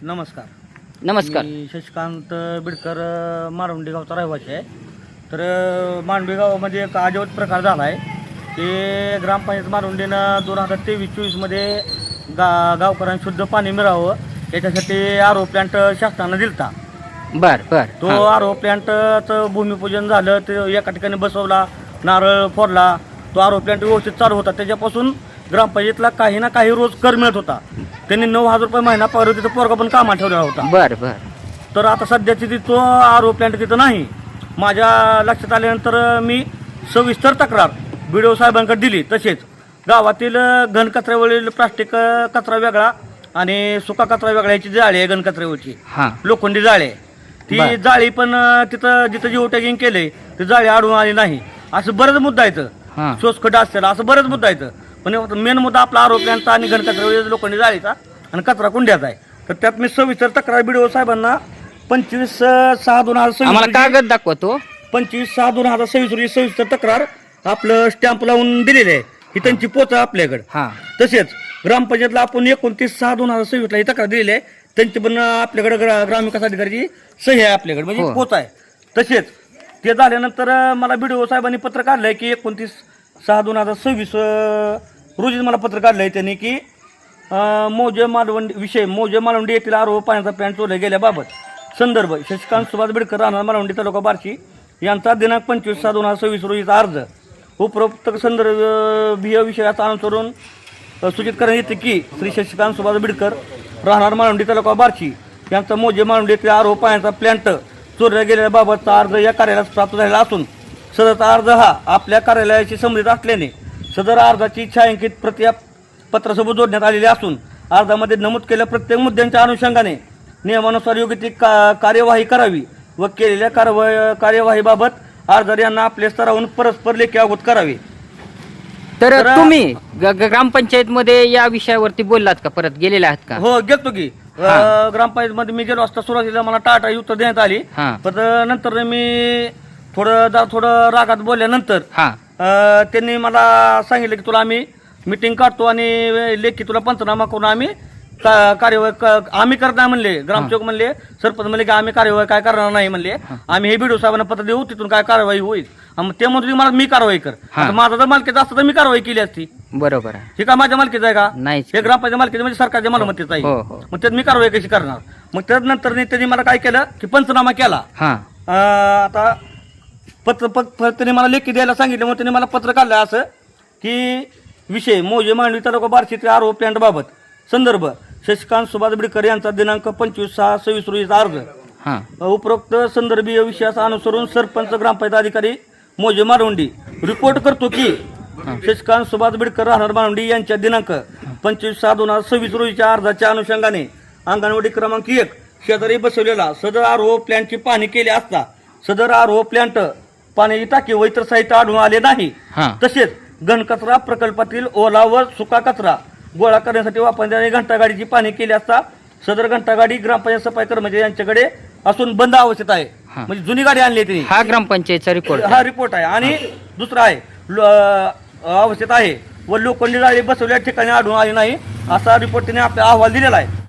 नमस्कार. नमस्कार. मी शशिकांत बिडकर मारवंडी गावचा रहिवासी आहे. तर मांडवी गावामध्ये एक अजब प्रकार झाला आहे की ग्रामपंचायत मारवंडीनं 2023-24मध्ये गावकऱ्यांना शुद्ध पाणी मिळावं याच्यासाठी आरो प्लॅन्ट शासनानं दिलता. बर तो आरो प्लॅन्टचं भूमिपूजन झालं, ते एका ठिकाणी बसवला, नारळ फोडला. तो आरो प्लॅन्ट व्यवस्थित चालू होता. त्याच्यापासून ग्रामपंचायतला काही ना काही रोज कर मिळत होता. त्यांनी 9,000 रुपये महिना पावलं. तिथं पोरगा पण कामाला ठेवलेला होता. बर तर आता सध्याची तो आरो प्लॅन्ट तिथं नाही. माझ्या लक्षात आल्यानंतर मी सविस्तर तक्रार BDO साहेबांकडे दिली. तसेच गावातील घनकचऱ्यावरील प्लास्टिक कचरा वेगळा आणि सुका कचरा वेगळा याची जाळी आहे. घनकचऱ्यावरची लोखंडी जाळी आहे. ती जाळी पण तिथं जिथं जिओ टॅगिंग केलंय ती जाळी आढळून आली नाही. असं बरंच मुद्दा येतं. सोसखट असतील असं बरंच मुद्दा येतं. पण मेन मुद्दा आपला आरो प्लॅन्टचा आणि घनकचऱ्यावरील लोखंडी जाळीचा आणि कचरा कुंड्याचा आहे. तर त्यात मी सविस्तर तक्रार BDO साहेबांना 25/6/2026 आम्हाला कागद दाखवतो. 25/6/2026 रोजी सविस्तर तक्रार आपलं स्टॅम्प लावून दिलेली आहे. ही त्यांची पोच आहे आपल्याकडे. तसेच ग्रामपंचायतला आपण 29/6/2026 ही तक्रार दिलेली आहे. त्यांची पण आपल्याकडे ग्रामविकास अधिकाऱ्याची सही आहे आपल्याकडे, म्हणजे पोच आहे. तसेच ते झाल्यानंतर मला BDO साहेबांनी पत्र काढलंय की 29/6/2026 रोजी मला पत्र काढलंय त्यांनी की मौजे मालवंडी येथील आरो पाण्याचा प्लॅन्ट चोरल्या गेल्याबाबत संदर्भ शशिकांत सुभाष बिडकर, राहणार मालवंडी, तालुका बार्शी यांचा दिनांक 25/6/2026 रोजीचा अर्ज उपरोक्त संदर्भीय विषयाचा अनुसरून सूचित करण्यात येते की श्री शशिकांत सुभाष बिडकर, राहणार मालवंडी, तालुका बार्शी यांचा मौजे मालवंडी येथील आरो पाण्याचा प्लॅन्ट चोरल्या गेल्याबाबतचा अर्ज या कार्यालयास प्राप्त झालेला असून सदरचा अर्ज हा आपल्या कार्यालयाशी संबंधित असल्याने सदर अर्जाची छायांकित प्रति पत्रासोबत जोडण्यात आलेली असून अर्जामध्ये नमूद केलेल्या प्रत्येक मुद्द्यांच्या अनुषंगाने नियमानुसार योग्य ती कार्यवाही करावी व केलेल्या कार्यवाहीबाबत अर्जदार यांना आपल्या स्तरावरून परस्पर लेखी अवगत करावे. तर तुम्ही ग्रामपंचायत मध्ये या विषयावरती बोललात का? परत गेलेले आहात का? हो, गेलतो की. ग्रामपंचायत मध्ये मी गेलो असता. सुरुवातीला मला टाटा उत्तर देण्यात आली, पण नंतर मी थोडं रागात बोलल्यानंतर त्यांनी मला सांगितलं की तुला आम्ही मीटिंग काढतो आणि लेखी तुला पंचनामा करून आम्ही कार्यवाही आम्ही करत नाही म्हणले. ग्रामसेवक म्हणले, सरपंच म्हणले की आम्ही कार्यवाही काय करणार नाही म्हणले. आम्ही हे BDO साहेबांना पत्र देऊ, तिथून काय कारवाई होईल. ते म्हणतो मला मी कारवाई कर. माझा जर मालकीचा असतं तर मी कारवाई केली असती. बरोबर. हे का माझ्या मालकीचं आहे का? नाही, हे ग्रामपंचायत मालकीचं म्हणजे सरकारच्या मालमत्तेचं आहे. मग त्यात मी कारवाई कशी करणार? मग त्यानंतर त्यांनी मला काय केलं की पंचनामा केला. आता त्यांनी मला लेखी द्यायला सांगितलं. मग त्यांनी मला पत्र काढलं असं की विषय मौजे मांडवी, तालुका बार्शीतील आरो प्लॅन्ट बाबत संदर्भ शशिकांत सुभाष बिडकर यांचा दिनांक 25/6/26 रोजीचा अर्ज उपरोक्त संदर्भीय विषयाचा अनुसरून सरपंच, ग्रामपंचायत अधिकारी मौजे मालवंडी रिपोर्ट करतो की शशिकांत सुभाष बिडकर, राहणार मालवंडी यांच्या दिनांक 25/6/2026 रोजीच्या अर्जाच्या अनुषंगाने अंगणवाडी क्रमांक 1 शेजारी बसवलेला सदर आरो प्लॅन्टची पाहणी केली असता सदर आरो प्लॅन्ट पाण्याची टाकी व इतर साहित्य आढळून आले नाही. तसेच घनकचरा प्रकल्पातील ओला व सुका कचरा गोळा करण्यासाठी वापरणारी घंटागाडीची पाहणी केली असता सदर घंटागाडी ग्रामपंचायत सफाई कर्मचारी यांच्याकडे असून बंद अवस्थेत आहे. म्हणजे जुनी गाडी आणली त्यांनी. हा ग्रामपंचायतचा रिपोर्ट आहे. आणि दुसरा आहे अवस्थेत आहे व लोखंडी जाळी बसवल्या ठिकाणी आढळून आली नाही असा रिपोर्ट त्यांनी आपला अहवाल दिलेला आहे.